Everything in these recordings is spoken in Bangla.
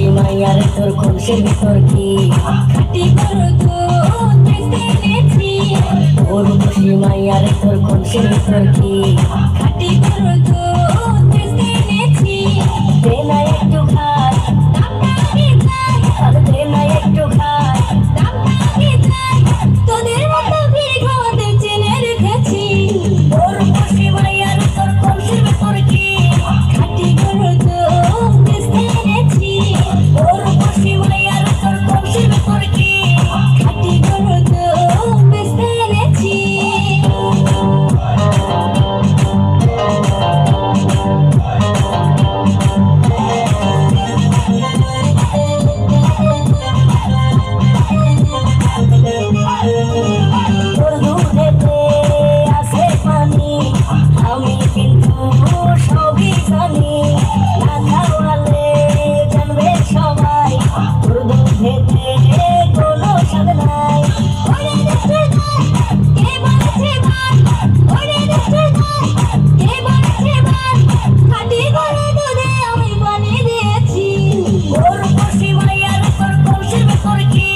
খুশি মাইয়ার তোর খুশির ভিতর কি খাটি গরু দুধ বেচতে এনেছি। ওর খুশি মাইয়ার তোর খুশির ভিতর কি খাটি গরু দুধ বেচতে এনেছি। দে না একটু খাই দামটা আগে যাই, আর দে না একটু খাই দামটা আগে যাই। তোদের মতো ভিড় খাওয়াতে চেনে রেখেছি। ওর খুশি মাইয়ার তোর খুশির ভিতর কি খাটি গরু দুধ বেচতে এনেছি। ওর খুশি মাইয়ার তোর খুশির ভিতর কি খাটি গরু দুধ বেচতে এনেছি। তোর দুধেতে আছে পানি, আমি কিন্তু সবই জানি। না খাওয়ালে জানবে সবাই, তোর দুধেতে কোনো স্বাদ নাই। ওরে দুধের দই, কে বলেছে ভাই? ওরে দুধের দই, কে বলেছে ভাই? খাঁটি গরুর দুধে আমি বানিয়ে দিয়েছি। ওর খুশি মাইয়ার তোর খুশির ভিতর কি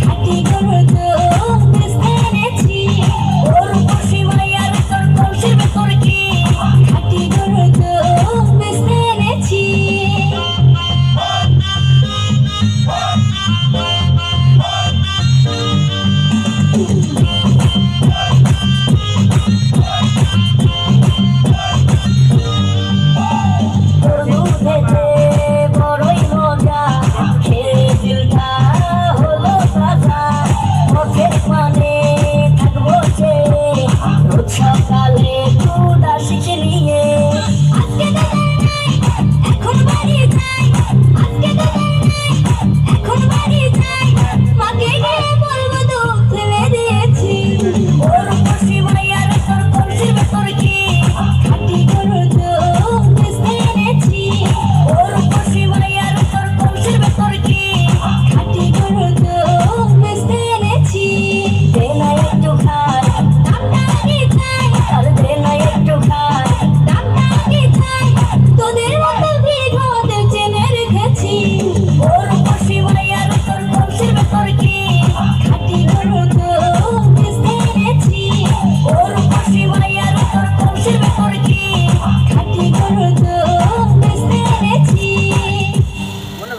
খাঁটি গরুর দুধ বেচতে এনেছি। ওর খুশি মাইয়ার তোর খুশির ভিতর কি খাঁটি গরুর দুধ বেচতে এনেছি। তোর দুধেতে বড়ই মজা, খেয়ে দিলটা হলো তাজা। মুখের পানে থাকবো চেয়ে, রোজ সকালে দুধ আসিস নিয়ে। আজকে তোদের নাই, এখন বাড়ি যাই। আজকে তোদের নাই, এখন বাড়ি যাই। মাকে গিয়ে বলবো দুধ ফেলে দিয়েছি। ওর খুশি মাইয়ার তোর খুশির ভিতর কি খাঁটি গরুর দুধ বেচতে এনেছি। ওর খুশি মাইয়ার তোর খুশির ভিতর কি খাঁটি গরুর দুধ বেচতে এনেছি। দে না একটু খাই দামটা আগে যাই, আর দে না একটু খাই দামটা আগে যাই। তোদের মতো ভিড় খাওয়াতে চেনে রেখেছি। ওর খুশি মাইয়ার তোর খুশির ভিতর কি খাঁটি গরুর দুধ বেচতে এনেছি। ওর খুশি মাইয়ার তোর খুশির ভিতর কি খাঁটি গরুর দুধ বেচতে এনেছি। মনে